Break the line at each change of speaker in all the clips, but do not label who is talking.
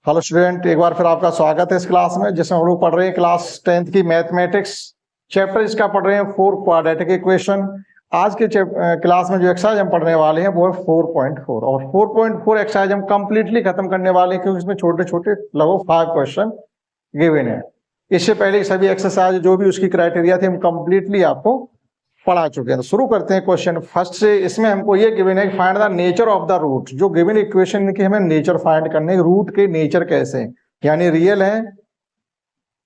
Hello student, एक बार फिर आपका स्वागत है इस क्लास में जिसमें हम लोग पढ़ रहे हैं क्लास 10th की मैथमेटिक्स चैप्टर। इसका पढ़ रहे हैं 4 क्वाड्रेटिक इक्वेशन। आज के क्लास में जो एक्सरसाइज हम पढ़ने वाले हैं वो है 4.4 और 4.4 एक्सरसाइज हम कंप्लीटली खत्म करने वाले हैं क्योंकि इसमें छोटे छोटे लगभग 5 क्वेश्चन गिवन है। इससे पहले सभी एक्सरसाइज जो भी उसकी क्राइटेरिया थी हम कंप्लीटली आपको पढ़ा चुके हैं। तो शुरू करते हैं क्वेश्चन फर्स्ट से। इसमें हमको ये गिवन है find the nature of the root. जो गिवन इक्वेशन की हमें नेचर फाइंड करने, रूट के नेचर कैसे हैं, यानी रियल है,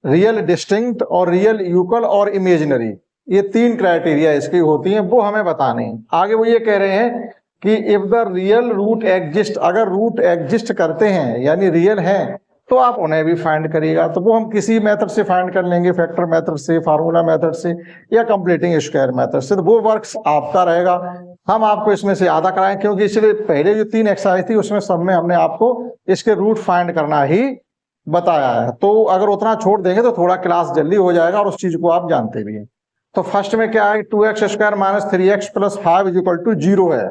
रियल डिस्टिंक्ट और रियल यूकल और इमेजिनरी, ये 3 क्राइटेरिया इसकी होती हैं, वो हमें बताने हैं। आगे वो ये कह रहे हैं कि if the real root exist, अगर रूट एग्जिस्ट करते हैं यानी रियल है तो आप उन्हें भी फाइंड करिएगा। तो वो हम किसी मेथड से फाइंड कर लेंगे, फैक्टर मेथड से, फार्मूला मेथड से या कंप्लीटिंग स्क्वायर मेथड से। तो वो वर्क्स आपका रहेगा, हम आपको इसमें से आधा कराएं क्योंकि इसलिए पहले जो 3 एक्सरसाइज थी उसमें सब में हमने आपको इसके रूट फाइंड करना ही बताया है। तो अगर उतना छोड़ देंगे तो थोड़ा क्लास जल्दी हो जाएगा और उस चीज को आप जानते भी हैं। तो फर्स्ट में क्या है, 2x square minus 3x plus 5 is equal to 0 है।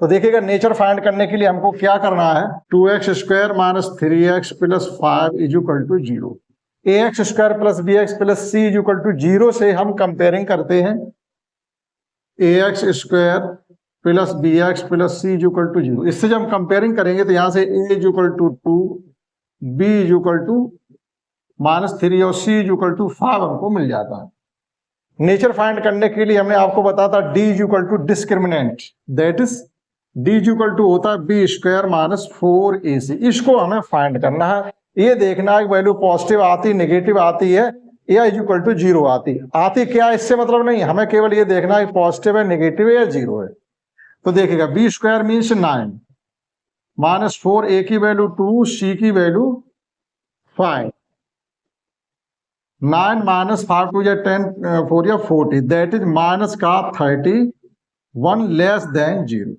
तो देखिएगा नेचर फाइंड करने के लिए हमको क्या करना है, 2x square minus 3x plus 5 is equal to 0। ax square plus bx plus c is equal to 0 से हम कंपेयरिंग करते हैं ax square plus bx plus c is equal to 0। इससे जब हम कंपेयरिंग करेंगे तो यहां से a is equal to 2, b is equal to minus 3 और c इज इक्वल टू 5 हमको मिल जाता है। नेचर फाइंड करने के लिए हमने आपको बताया था d is equal to discriminant, that is d is equal to होता है b स्क्वायर माइनस 4ac। इसको हमें फाइंड करना है, ये देखना है वैल्यू पॉजिटिव आती, नेगेटिव आती है या इज इक्वल टू 0 आती क्या, इससे मतलब नहीं, हमें केवल ये देखना है पॉजिटिव है, नेगेटिव है या 0 है। तो देखिएगा b square means 9 minus 4, a की वैल्यू 2, c की वैल्यू 5, 9 माइनस 5 टू या 10, 4 या 40, दैट इज माइनस का 31 लेस देन 0।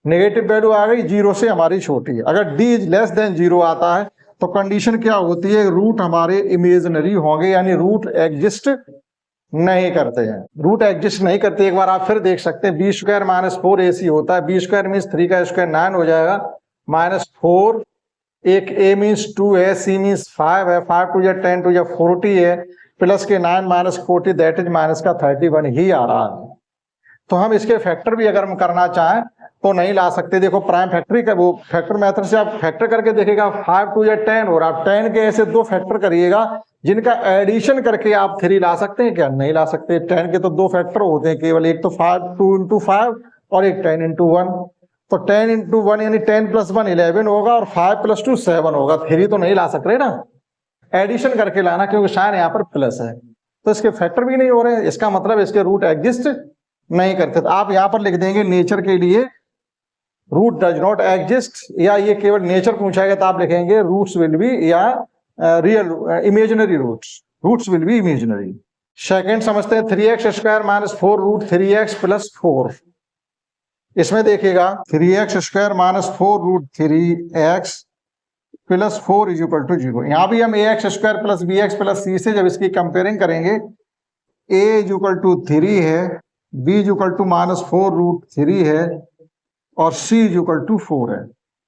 नेगेटिव वैल्यू आ गई, 0 से हमारी छोटी है। अगर d इज लेस देन 0 आता है तो कंडीशन क्या होती है, रूट हमारे इमेजिनरी होंगे यानी रूट एग्जिस्ट नहीं करते हैं। रूट एग्जिस्ट नहीं करते, एक बार आप फिर देख सकते हैं, b स्क्वायर माइनस 4ac होता है, b स्क्वायर मीन्स 3 का स्क्वायर 9 हो जाएगा, माइनस 4, एक a मीन्स 2 है, c मीन्स 5 है, 5 टू या 10 टू या 40 है, प्लस के 9 माइनस 40 दैट इज माइनस का 31 ही आ रहा है। तो हम इसके फैक्टर भी अगर हम करना चाहें तो नहीं ला सकते। देखो प्राइम फैक्टरी का वो फैक्टर मेथड से आप फैक्टर करके देखिएगा, 5 टू या 10 और आप 10 के ऐसे 2 फैक्टर करिएगा जिनका एडिशन करके आप 3 ला सकते हैं क्या, नहीं ला सकते। 10 के तो 2 फैक्टर होते हैं केवल, एक तो 5 2 इंटू 5 और एक 10 इंटू 1। तो 10 इंटू 1 यानी 10 प्लस 1 11 होगा और 5 प्लस 2 7 होगा। 3 तो नहीं ला सकते ना, एडिशन करके लाना क्योंकि साइन यहाँ पर प्लस है, तो इसके फैक्टर भी नहीं हो रहे हैं, इसका मतलब इसके रूट एग्जिस्ट नहीं करते। तो आप यहाँ पर लिख देंगे नेचर के लिए रूट डज नॉट एग्जिस्ट, या ये केवल नेचर पूछाएगा तो आप लिखेंगे रूट्स विल बी या real imaginary roots will be imaginary. Second समझते हैं, 3x square minus 4 root 3x plus 4। इसमें देखिएगा 3x square minus 4 root 3x plus 4 is equal to 0। यहाँ भी हम ax square plus bx plus c से जब इसकी कंपेयरिंग करेंगे, a इज इक्वल टू 3 है, b is equal to minus 4 root 3 है और c इज इक्वल टू 4 है।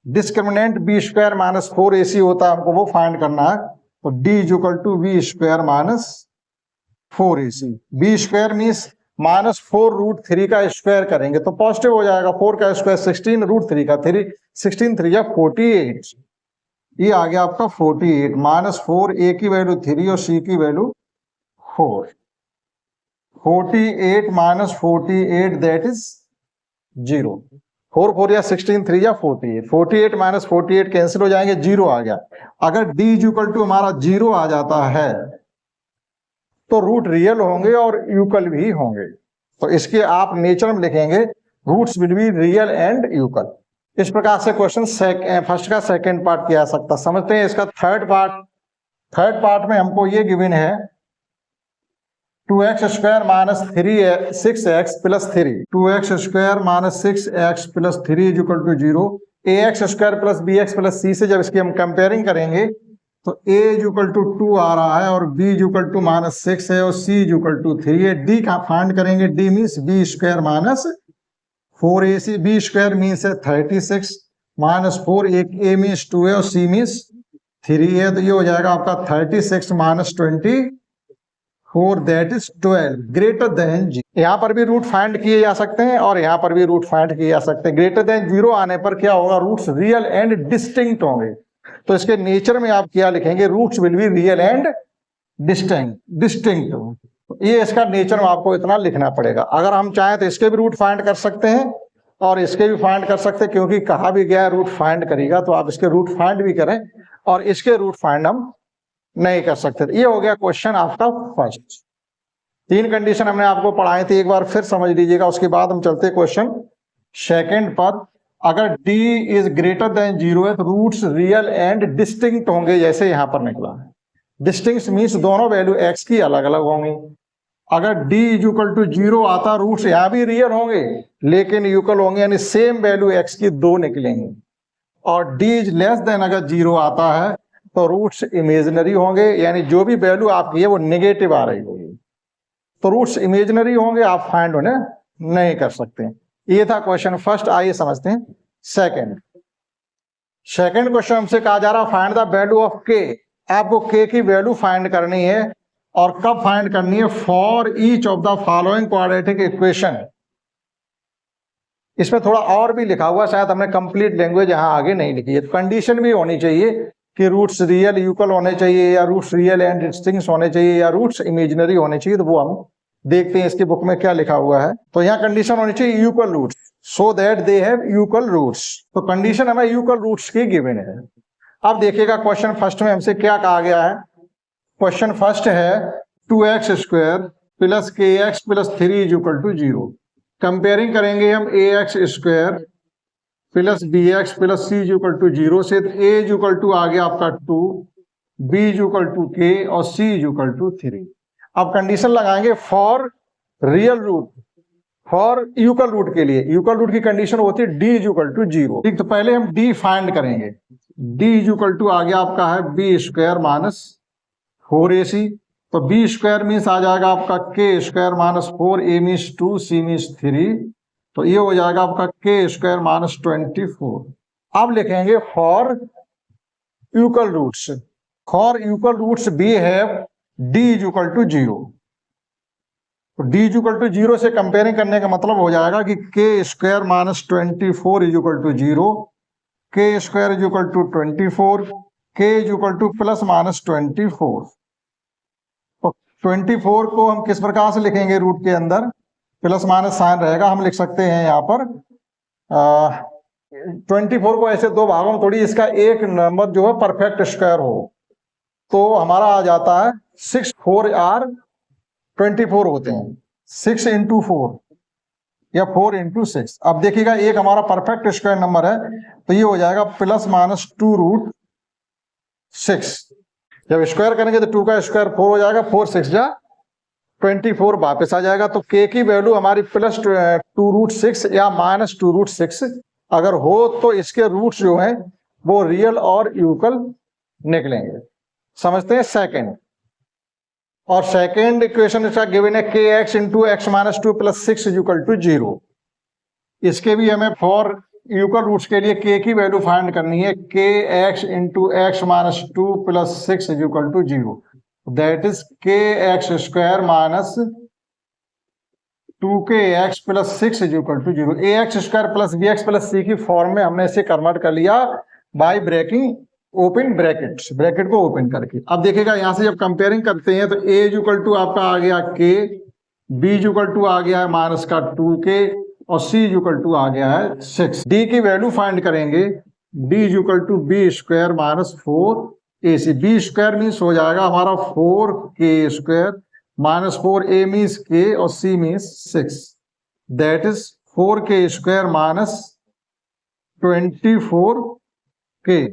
Discriminant b square minus 4ac होता है, हमको वो फाइंड करना है। तो d is equal to b square minus 4ac। b square means minus 4 root 3 का स्क्वायर करेंगे तो पॉजिटिव हो जाएगा, 4 का स्क्वायर 16 रूट 3 का 3, 16 3 या 48, ये आ गया आपका 48, माइनस 4, a की वैल्यू 3 और c की वैल्यू 4, 48 माइनस 48 दैट इज 0। 4 4 या 16 3 या 48, 48 माइनस 48 कैंसिल हो जाएंगे, 0 आ गया। अगर d इज इक्वल टू हमारा 0 आ जाता है तो रूट रियल होंगे और यूकल भी होंगे। तो इसके आप नेचर में लिखेंगे roots will be real and equal. इस प्रकार से क्वेश्चन फर्स्ट का सेकंड पार्ट किया जा सकता। समझते हैं इसका थर्ड पार्ट में हमको ये गिवन है 2x square minus 6x plus 3, 2x square minus 6x plus 3 is equal to 0। ax square plus bx plus c से जब इसकी हम कंपेयरिंग करेंगे तो a इज इक्वल टू 2 आ रहा है और b is equal to minus 6 है और c इज इक्वल टू 3 है। d का फाइंड करेंगे, d means b square minus 4ac, b square means है 36 माइनस 4, एक a मीन्स 2 है और c मीन्स 3 है तो ये हो जाएगा आपका 36 minus 24 that is 12 greater than 0। यहाँ पर भी रूट फाइंड किए जा सकते हैं और यहाँ पर भी रूट फाइंड किए जा सकते हैं। ग्रेटर देन 0 आने पर क्या होगा, रूट्स रियल एंड डिस्टिंक्ट होंगे। तो इसके नेचर में आप क्या लिखेंगे, roots will be real and distinct. ये इसका नेचर में आपको इतना लिखना पड़ेगा। अगर हम चाहें तो इसके भी रूट फाइंड कर सकते हैं और इसके भी फाइंड कर सकते हैं, क्योंकि कहा भी गया है रूट फाइंड करेगा, तो आप इसके रूट फाइंड भी करें और इसके रूट फाइंड हम नहीं कर सकते। ये हो गया क्वेश्चन आपका फर्स्ट। 3 कंडीशन हमने आपको पढ़ाई थी, एक बार फिर समझ लीजिएगा। उसके बाद हम चलते क्वेश्चन सेकंड पर। अगर d इज ग्रेटर देन 0 है तो रूट्स रियल एंड डिस्टिंक्ट होंगे, जैसे यहां पर निकला है। डिस्टिंक्ट मीन्स दोनों वैल्यू x की अलग अलग होंगी। अगर d इज इक्वल टू 0 आता, रूट्स यहां भी रियल होंगे लेकिन इक्वल होंगे, यानी सेम वैल्यू x की 2 निकलेंगी। और d इज लेस देन अगर 0 आता है तो रूट्स इमेजिनरी होंगे, यानी जो भी वैल्यू आपकी है वो नेगेटिव आ रही होगी। तो रूट्स इमेजिनरी होंगे, आप फाइंड उन्हें नहीं कर सकते। ये था क्वेश्चन फर्स्ट। आइए समझते हैं सेकंड। सेकंड क्वेश्चन हमसे कहा जा रहा find the value of k। आपको k की वैल्यू फाइंड करनी है और कब फाइंड करनी है, for each of the following quadratic equation. इसमें थोड़ा और भी लिखा हुआ, शायद हमने कंप्लीट लैंग्वेज यहां आगे नहीं लिखी है। तो कंडीशन भी होनी चाहिए कि रूट्स रियल इक्वल होने चाहिए, या रूट्स रियल एंड डिस्टिंक्ट होने चाहिए, या रूट्स इमेजिनरी होने चाहिए। तो वो हम देखते हैं इसकी बुक में क्या लिखा हुआ है। तो यहाँ कंडीशन होनी चाहिए equal roots, so that they have equal roots. तो कंडीशन हमें इक्वल रूट्स की गिवन है। अब देखिएगा क्वेश्चन फर्स्ट में हमसे क्या कहा गया है। क्वेश्चन फर्स्ट है 2x square plus kx plus 3 is equal to 0। Comparing करेंगे हम ax square plus bx plus c is equal to 0 से। तो a इज इक्वल टू आ गया आपका 2, b is equal to k और c इज इक्वल टू 3। अब condition लगाएंगे for real root, for equal root के लिए। इक्वल रूट की कंडीशन होती है d इज इक्वल टू 0। ठीक, तो पहले हम d फाइंड करेंगे। d इज इक्वल टू आ गया आपका है b स्क्वायर माइनस 4ac। तो b स्क्वायर मीन्स आ जाएगा आपका k square minus 4, a means 2, c means 3। तो ये हो जाएगा आपका k स्क्वायर माइनस 24। अब लिखेंगे for equal roots. For equal roots b have d is equal to 0। तो d इज इक्वल टू 0 से कंपेयरिंग करने का मतलब हो जाएगा कि k square minus 24 is equal to 0, k square is equal to 24, k is equal to plus minus 24। तो 24 को हम किस प्रकार से लिखेंगे, रूट के अंदर प्लस माइनस साइन रहेगा। हम लिख सकते हैं यहाँ पर 24 को ऐसे दो भागों में थोड़ी, इसका एक नंबर जो है परफेक्ट स्क्वायर हो तो हमारा आ जाता है 6, 4 आर 24 होते हैं, 6 इंटू 4 या 4 इंटू 6। अब देखिएगा एक हमारा परफेक्ट स्क्वायर नंबर है तो ये हो जाएगा प्लस माइनस 2 रूट 6। जब स्क्वायर करेंगे तो 2 का स्क्वायर 4 हो जाएगा, 4 6 जा 24 वापस आ जाएगा। तो k की वैल्यू हमारी प्लस 2 रूट 6 या माइनस 2 रूट 6 अगर हो तो इसके रूट्स जो हैं वो रियल और इक्वल निकलेंगे। समझते हैं सेकंड। और सेकंड इक्वेशन इसका गिवन है kx into X minus 2 plus 6 is equal to 0। इसके भी हमें फॉर इक्वल रूट्स के लिए k की वैल्यू फाइंड करनी है। kx into X minus 2 plus 6 is equal to 0, that is kx square minus 2kx plus 6 is equal to 0। ax square plus bx plus c की form में हमने इसे convert कर लिया by breaking open brackets, bracket को open करके। अब देखिएगा यहां से जब कंपेयरिंग करते हैं तो a इज इक्वल टू आपका आ गया k, b is equal to आ गया है माइनस का 2k और c इज इक्वल टू आ गया है 6। d की वैल्यू फाइंड करेंगे, d is equal to b square minus 4ac। b square means हो जाएगा हमारा 4k square minus 4a means k और c means 6, that is 4k square minus 24k।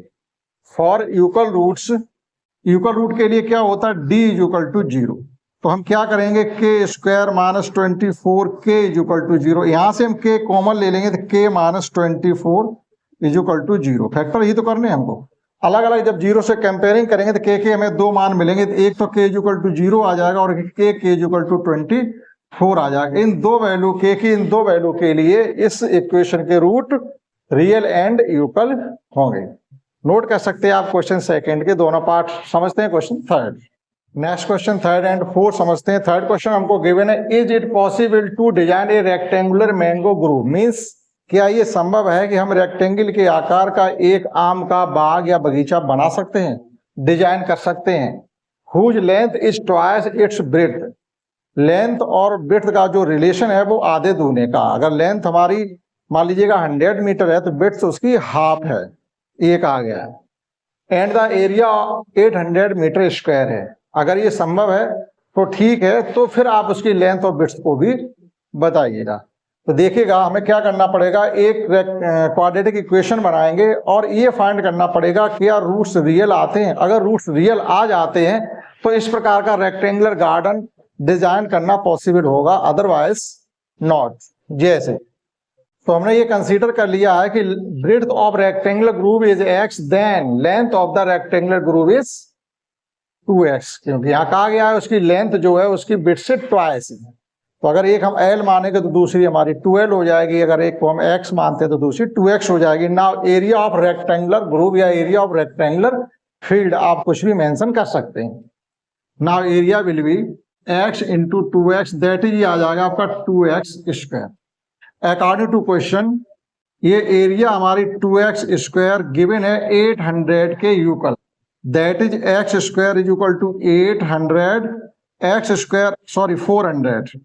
For equal roots, equal root के लिए क्या होता है, d इज इक्वल टू 0। तो हम क्या करेंगे, k square minus 24k is equal to 0। यहां से हम k कॉमन ले लेंगे तो k minus 24 is equal to 0। Factor ही तो करने हैं हमको। अलग अलग जब 0 से कंपेयरिंग करेंगे तो k के हमें दो मान मिलेंगे। तो एक तो k इज इक्वल टू 0 आ जाएगा और k इज इक्वल टू 24 आ जाएगा। इन दो वैल्यू k की इन दो वैल्यू के लिए इस इक्वेशन के रूट रियल एंड इक्वल होंगे। नोट कर सकते हैं आप क्वेश्चन सेकंड के दोनों पार्ट। समझते हैं question third. Next question third and fourth समझते हैं। थर्ड क्वेश्चन हमको गिवन है, is it possible to design a rectangular mango grove, means क्या ये संभव है कि हम रेक्टेंगल के आकार का एक आम का बाग या बगीचा बना सकते हैं, डिजाइन कर सकते हैं। Whose length is twice its breadth, length और ब्रेड्थ का जो रिलेशन है वो आधे दूने का। अगर लेंथ हमारी मान लीजिएगा 100 मीटर है तो ब्रेड्थ उसकी हाफ है, एक आ गया। And the area 800 metre square है। अगर ये संभव है तो ठीक है, तो फिर आप उसकी लेंथ और ब्रेड्थ को भी बताइएगा। तो देखिएगा हमें क्या करना पड़ेगा, एक क्वाड्रेटिक इक्वेशन बनाएंगे और ये फाइंड करना पड़ेगा क्या रूट्स रियल आते हैं। अगर रूट्स रियल आ जाते हैं तो इस प्रकार का रेक्टेंगुलर गार्डन डिजाइन करना पॉसिबल होगा, अदरवाइज नॉट। जैसे तो हमने ये कंसीडर कर लिया है कि breadth of rectangular grove is x, then length of the rectangular grove is 2x, क्योंकि यहाँ कहा गया है उसकी लेंथ जो है उसकी ब्रेड्थ से ट्वाइस है। तो अगर एक हम l मानेंगे तो दूसरी हमारी 2l हो जाएगी, अगर एक को हम x मानते हैं तो दूसरी 2x हो जाएगी। Now area of rectangular groove या एरिया ऑफ रेक्टेंगुलर फील्ड आप कुछ भी मेंशन कर सकते हैं। Now area will be x into 2x, that is आ जाएगा आपका 2x square. According to question ये एरिया हमारी 2x स्क्वायर गिवन है 800 के equal, that is x square is equal to 800 x square, sorry 400,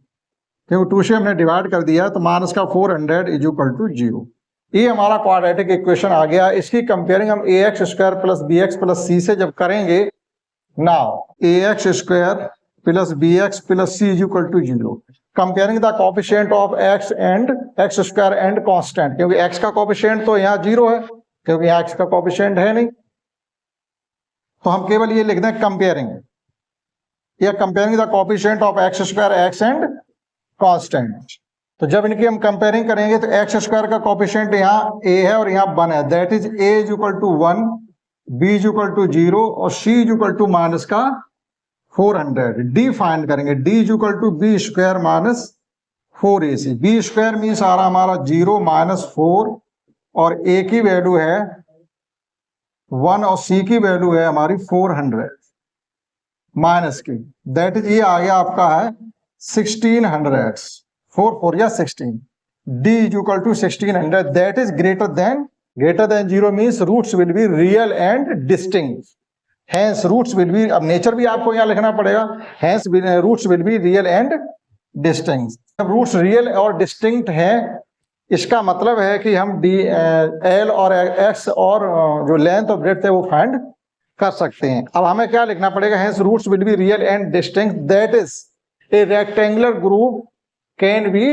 क्योंकि 2 से हमने डिवाइड कर दिया तो माइनस का 400 इज इक्वल टू 0। ये हमारा क्वाड्रेटिक इक्वेशन आ गया। इसकी कंपेयरिंग हम ax square plus bx plus c से जब करेंगे, now ax square plus bx plus c is equal to 0, comparing the coefficient of x and x square and constant, क्योंकि x का कोएफिशिएंट तो यहाँ 0 है, क्योंकि यहाँ x का कोएफिशिएंट है नहीं, तो हम केवल ये लिख दें कंपेयरिंग, या comparing the coefficient of x square x and constant. तो जब इनकी हम कंपेयरिंग करेंगे तो x स्क्वायर का कोएफिशिएंट यहाँ a है और यहाँ 1 है, that is a is equal to 1, b is equal to 0 और c is equal to minus का 400। d फाइंड करेंगे, d is equal to b square minus 4ac। b square means आ रहा हमारा 0 माइनस 4 और a की वैल्यू है 1 और c की वैल्यू है हमारी 400 माइनस की, दैट इज ये आ गया आपका है 1600, 4 4 या 16। d is equal to 1600, that is greater than 0 means roots will be real and distinct, hence roots will be, अब नेचर भी आपको यहाँ लिखना पड़ेगा, hence roots will be real and distinct. जब रूट्स रियल और डिस्टिंक्ट हैं इसका मतलब है कि हम l और x और जो लेंथ और ब्रेड्थ है वो फाइंड कर सकते हैं। अब हमें क्या लिखना पड़ेगा, hence roots will be real and distinct, that is a rectangular grove can be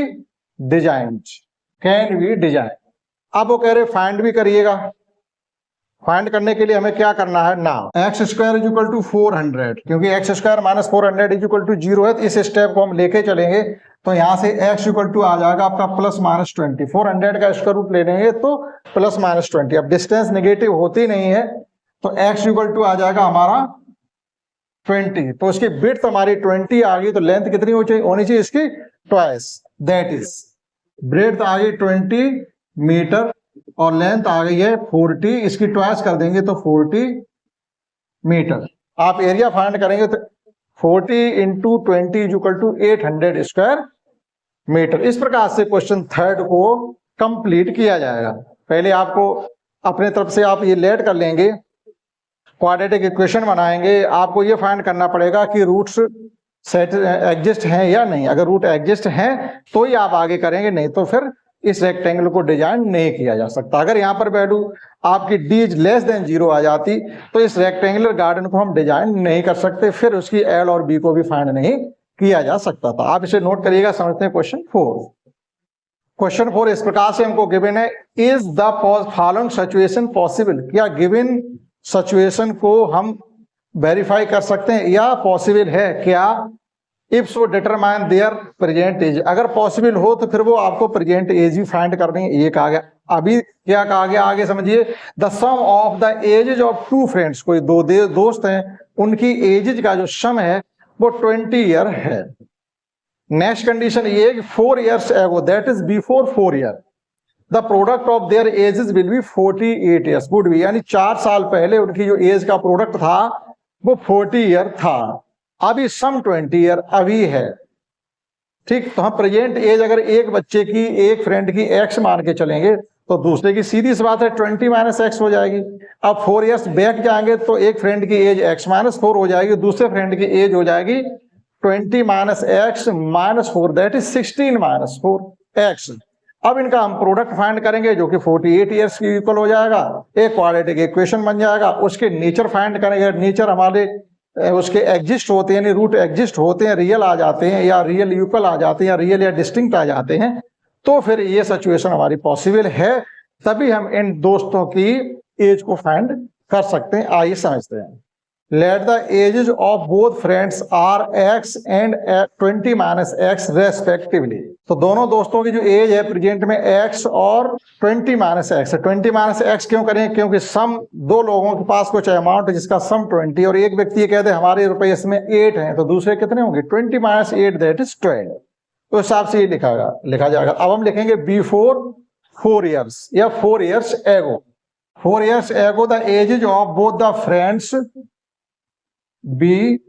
designed, can be design. अब वो कह रहे फाइंड भी करिएगा। फाइंड करने के लिए हमें क्या करना है, now X square is equal to 400, क्योंकि X square minus 400 is equal to 0 है, तो इस स्टेप को हम लेके चलेंगे तो यहाँ से एक्स इक्वल टू आ जाएगा आपका प्लस माइनस 20, 400 का स्क्वायर रूट ले लेंगे तो प्लस माइनस 20। अब डिस्टेंस नेगेटिव होती नहीं है तो एक्स इक्वल टू आ जाएगा हमारा 20, तो उसकी विड्थ हमारी 20 आ गई, तो लेंथ कितनी होनी चाहिए इसकी ट्वाइस, दैट इज ब्रेड्थ आ गई 20 मीटर और लेंथ आ गई है 40, इसकी ट्वाइस कर देंगे तो 40 मीटर। आप एरिया फाइंड करेंगे तो 40 into 20 is equal to 800 square metre. इस प्रकार से क्वेश्चन थर्ड को कंप्लीट किया जाएगा। पहले आपको अपने तरफ से आप ये लेट कर लेंगे, क्वाड्रेटिक इक्वेशन बनाएंगे, आपको ये फाइंड करना पड़ेगा कि रूट्स एग्जिस्ट हैं या नहीं। अगर रूट एग्जिस्ट हैं तो ही आप आगे करेंगे, नहीं तो फिर इस रेक्टेंगल को डिजाइन नहीं किया जा सकता। अगर यहाँ पर वैल्यू आपकी d इज लेस देन 0 आ जाती तो इस रेक्टेंगुलर गार्डन को हम डिजाइन नहीं कर सकते, फिर उसकी l और b को भी फाइंड नहीं किया जा सकता था। आप इसे नोट करिएगा। समझते हैं क्वेश्चन 4। क्वेश्चन 4 इस प्रकार से हमको गिवन है, is the following situation possible, क्या गिवन सिचुएशन को हम वेरीफाई कर सकते हैं या पॉसिबल है क्या। If so determine their present age, अगर पॉसिबल हो तो फिर वो आपको प्रेजेंट एज ही फाइंड करनी है। ये कहा गया, अभी क्या कहा गया आगे समझिए, the sum of the ages of two friends, कोई दो दोस्त हैं उनकी एजेज का जो सम है वो 20 ईयर है। नेक्स्ट कंडीशन ये कि 4 ईयर्स एगो, that is before 4 year, the product of their edges will be 48 years would be, यानी 4 साल पहले उनकी जो एज का प्रोडक्ट था वो 40 ईयर था, अभी सम 20 ईयर अभी है। ठीक, तो हम प्रेजेंट एज अगर एक बच्चे की, एक फ्रेंड की x मान के चलेंगे तो दूसरे की सीधी सी बात है 20 माइनस एक्स हो जाएगी। अब 4 ईयर्स बैक जाएंगे तो एक फ्रेंड की एज x माइनस 4 हो जाएगी, दूसरे फ्रेंड की एज हो जाएगी 20 minus x minus 4, that is 16 minus 4x। अब इनका हम प्रोडक्ट फाइंड करेंगे जो कि 48 ईयर्स की इक्वल हो जाएगा, एक क्वाड्रेटिक इक्वेशन बन जाएगा। उसके नेचर फाइंड करेंगे, नेचर हमारे उसके एग्जिस्ट होते हैं, यानी रूट एग्जिस्ट होते हैं, रियल आ जाते हैं या रियल इक्वल आ जाते हैं या रियल या डिस्टिंक्ट आ जाते हैं, तो फिर ये सिचुएशन हमारी पॉसिबल है, तभी हम इन दोस्तों की एज को फाइंड कर सकते हैं। आइए समझते हैं। Let the ages of both friends are x and 20 minus X respectively. तो दोनों दोस्तों की जो एज है प्रेजेंट में x और 20 माइनस एक्स है। 20 माइनस एक्स क्यों करें? क्योंकि सम, दो लोगों के पास कुछ अमाउंट है जिसका सम 20, और एक व्यक्ति कहते हैं हमारे रुपए इसमें 8 हैं, तो दूसरे कितने होंगे? 20 माइनस 8 दैट इज 12। तो हिसाब से ये लिखा जाएगा। अब हम लिखेंगे बिफोर 4 ईयर्स या 4 ईयर्स एगो। 4 years ago the ages of both the friends be,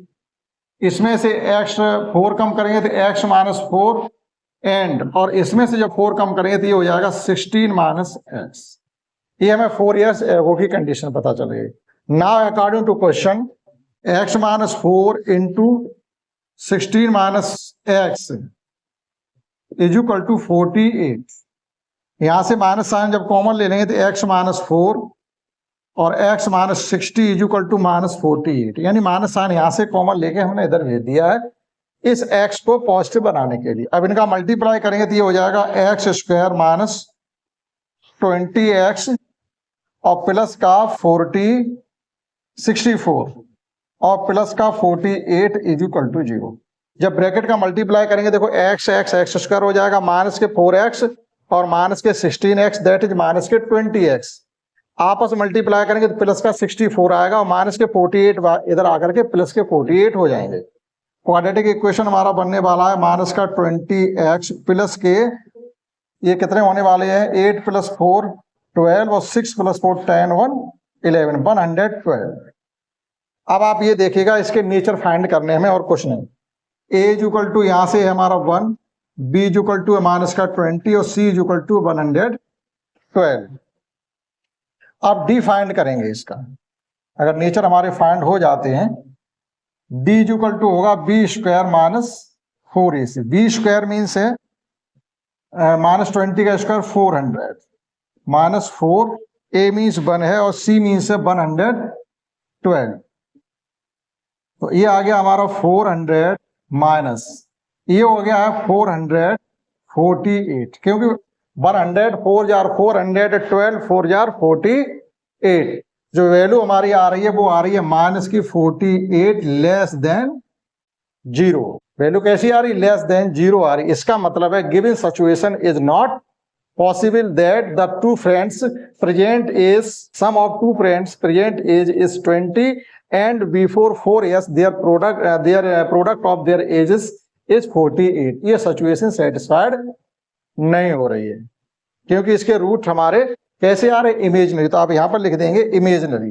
इसमें से x 4 कम करेंगे तो x माइनस 4 एंड, और इसमें से जब 4 कम करेंगे तो ये हो जाएगा 16 माइनस एक्स। ये हमें 4 ईयर्स एगो की कंडीशन पता चलेगी। Now according to question x minus 4 into 16 minus X is equal to 48। यहां से माइनस साइन जब कॉमन ले लेंगे तो x माइनस 4 और x minus 60 is equal to minus 48, यानी माइनस साइन यहां से कॉमन लेके हमने इधर भेज दिया है इस x को पॉजिटिव बनाने के लिए। अब इनका मल्टीप्लाई करेंगे तो ये हो जाएगा x स्क्वायर माइनस 20x और प्लस का 64 और प्लस का 48 इज इक्वल टू 0। जब ब्रैकेट का मल्टीप्लाई करेंगे देखो x स्क्वायर हो जाएगा माइनस के 4x और माइनस के 16x दैट इज माइनस के 20x। आपस में मल्टीप्लाई करेंगे तो प्लस का 64 आएगा और माइनस के 48 इधर आकर के प्लस के 48 हो जाएंगे। क्वाड्रेटिक इक्वेशन हमारा बनने वाला है माइनस का 20x प्लस के, ये कितने होने वाले हैं? 8 प्लस 4 12 और 6 प्लस 4 10 1 11 112। अब आप ये देखिएगा इसके नेचर फाइंड करने में और कुछ नहीं। a इज इक्वल टू यहां से है हमारा 1, b is equal to minus का 20 और c इज इक्वल टू 112। अब डी फाइंड करेंगे इसका। अगर नेचर हमारे फाइंड हो जाते हैं, डी इज इक्वल टू होगा B square minus 4ac। B square means है माइनस 20 का स्क्वायर 400 माइनस 4, ए मीन्स 1 है और सी मीन्स है 112। तो ये आ गया हमारा 400 माइनस, ये हो गया है 448, क्योंकि 100 4 जार 412 4 जार 48। जो वैल्यू हमारी आ रही है वो आ रही है माइनस की 48 लेस देन 0। वैल्यू कैसी आ रही? लेस देन 0 आ रही। इसका मतलब है given situation is not possible that the two friends present is sum of two friends present age is 20 and before 4 years their product of their ages is 48। ये situation satisfied नहीं हो रही है क्योंकि इसके रूट हमारे कैसे आ रहे? इमेजिनरी। तो आप यहां पर लिख देंगे imaginary,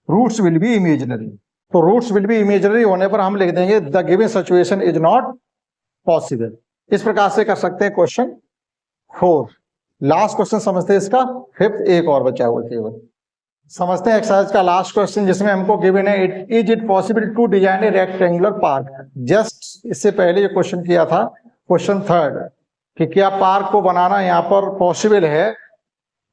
roots will be imaginary. तो रूट्स विल बी इमेजिनरी होने पर हम लिख देंगे the given situation is not possible. इस प्रकार से कर सकते हैं क्वेश्चन 4। लास्ट क्वेश्चन समझते हैं इसका, 5th एक और बचा हुआ केवल। समझते हैं एक्सरसाइज का लास्ट क्वेश्चन जिसमें हमको गिवन है is it possible to design a rectangular park. Just इससे पहले ये क्वेश्चन किया था, क्वेश्चन 3 कि क्या पार्क को बनाना यहाँ पर पॉसिबल है।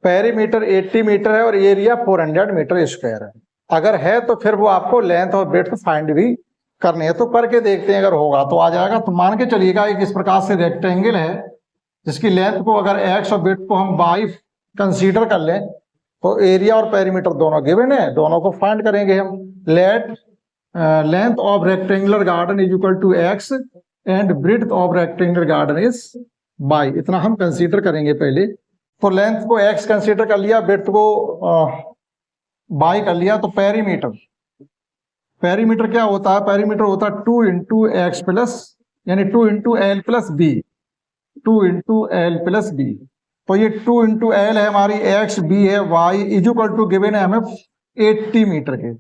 पेरीमीटर 80 मीटर है और एरिया 400 मीटर स्क्वायर है। अगर है तो फिर वो आपको लेंथ और ब्रेड्थ फाइंड भी करनी है, तो करके देखते हैं, अगर होगा तो आ जाएगा। तो मान के चलिएगा एक इस प्रकार से रेक्टेंगल है जिसकी लेंथ को अगर x और ब्रेड्थ को हम y कंसीडर कर लें तो एरिया और पेरीमीटर दोनों गिवन है, दोनों को फाइंड करेंगे हम। Let length of rectangular garden is equal to x and breadth of rectangular garden is y। इतना हम कंसीडर करेंगे पहले। तो लेंथ को x कंसीडर कर लिया, ब्रेड्थ को y कर लिया। तो पेरीमीटर क्या होता है? पेरीमीटर होता है 2 इंटू एक्स प्लस, यानी 2 into L plus B, 2 into L plus B. तो ये 2 इंटू एल है हमारी, एक्स बी है, वाई इजुकल टू गिवन है हमें 80 मीटर के।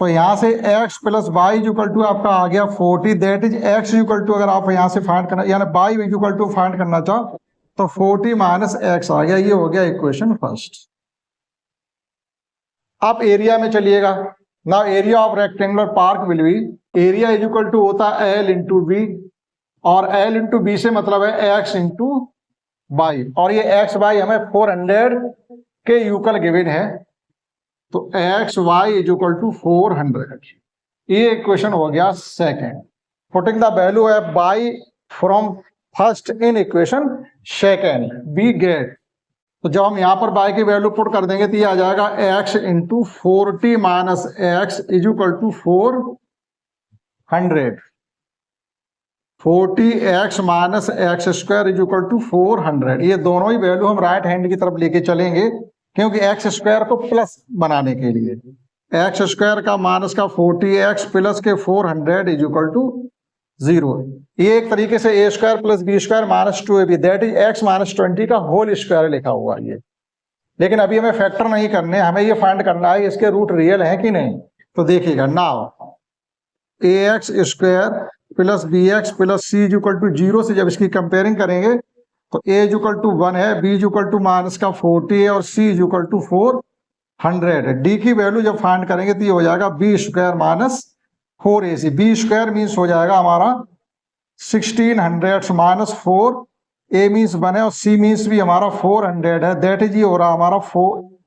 तो यहाँ से x plus Y equal to आपका आ गया 40, that is x equal to, अगर आप यहाँ से फाइंड करना यानी वाई इजुकल टू फाइंड करना चाहो तो 40 माइनस एक्स आ गया। ये हो गया इक्वेशन फर्स्ट। आप एरिया में चलिएगा ना, area of rectangular park will be, area equal to होता है एल इंटू बी, और एल इंटू बी से मतलब है एक्स इंटू वाई, और ये एक्स वाई हमें 400 के यूकल गिवन है, तो X Y is equal to 400। ये इक्वेशन हो गया second. Putting the value of Y from first in equation second we get, तो जब हम यहाँ पर बाई की वैल्यू पुट कर देंगे तो ये आ जाएगा X into 40 minus X is equal to 400। 40x minus X square is equal to 400। ये दोनों ही वैल्यू हम राइट हैंड की तरफ लेके चलेंगे, क्योंकि एक्स स्क्वायर को प्लस बनाने के लिए एक्स स्क्वायर का माइनस का 40x प्लस के 400 इज इक्वल टू 0। ये एक तरीके से a square plus b square minus 2ab, that is x minus 20 का होल स्क्वायर लिखा हुआ है ये। लेकिन अभी हमें फैक्टर नहीं करने, हमें ये फाइंड करना है इसके रूट रियल है कि नहीं। तो देखिएगा now ax square plus B X plus C is equal to 0 से जब इसकी कंपेयरिंग करेंगे तो ए इज इक्वल टू 1 है, B is equal to minus का 40 है, और C is equal to 400। D की वैल्यू जब फाइंड करेंगे तो ये हो जाएगा B square minus 4ac। B square means हो जाएगा हमारा 1600 माइनस 4, ए मीन्स 1 है और सी मीन्स भी हमारा 400 है, दैट इज ये हो रहा हमारा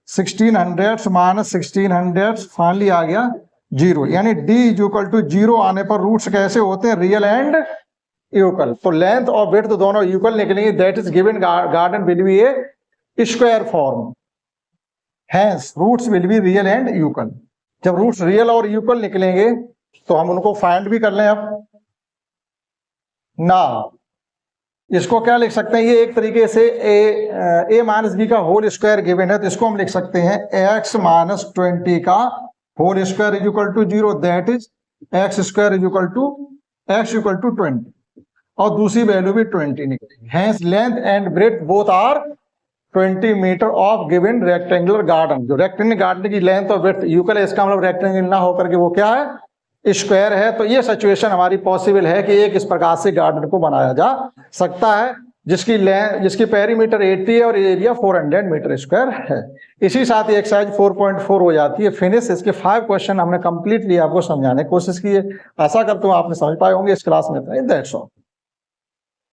1600 माइनस 1600 फाइनली आ गया 0। यानी d इज इक्वल टू 0 आने पर रूट्स कैसे होते हैं, रियल एंड इक्वल। तो लेंथ और विड्थ दोनों इक्वल निकलेंगे, that is given garden will be a square form, hence roots will be real and equal. जब रूट्स रियल और इक्वल निकलेंगे तो हम उनको फाइंड भी कर लें। अब ना इसको क्या लिख सकते हैं, ये एक तरीके से ए माइनस बी का होल स्क्वायर गिवन है, तो इसको हम लिख सकते हैं एक्स माइनस 20 का whole square is equal to 0, that is x square is equal to x equal to 20, और दूसरी वैल्यू भी 20 निकलेगी। Hence length and breadth both are 20 metre of given rectangular garden. जो रेक्टेंगुलर गार्डन की length और breadth equal है, इसका मतलब रेक्टेंगल ना होकर के वो क्या है, स्क्वायर है। तो ये सिचुएशन हमारी पॉसिबल है कि एक इस प्रकार से गार्डन को बनाया जा सकता है जिसकी पेरीमीटर 80 है और एरिया 400 मीटर स्क्वायर है। इसी साथ ही एक्सरसाइज 4.4 हो जाती है फिनिश। इसके 5 क्वेश्चन हमने कंप्लीटली आपको समझाने की कोशिश की है। आशा करता हूँ आपने समझ पाए होंगे। इस क्लास में दैट्स ऑल।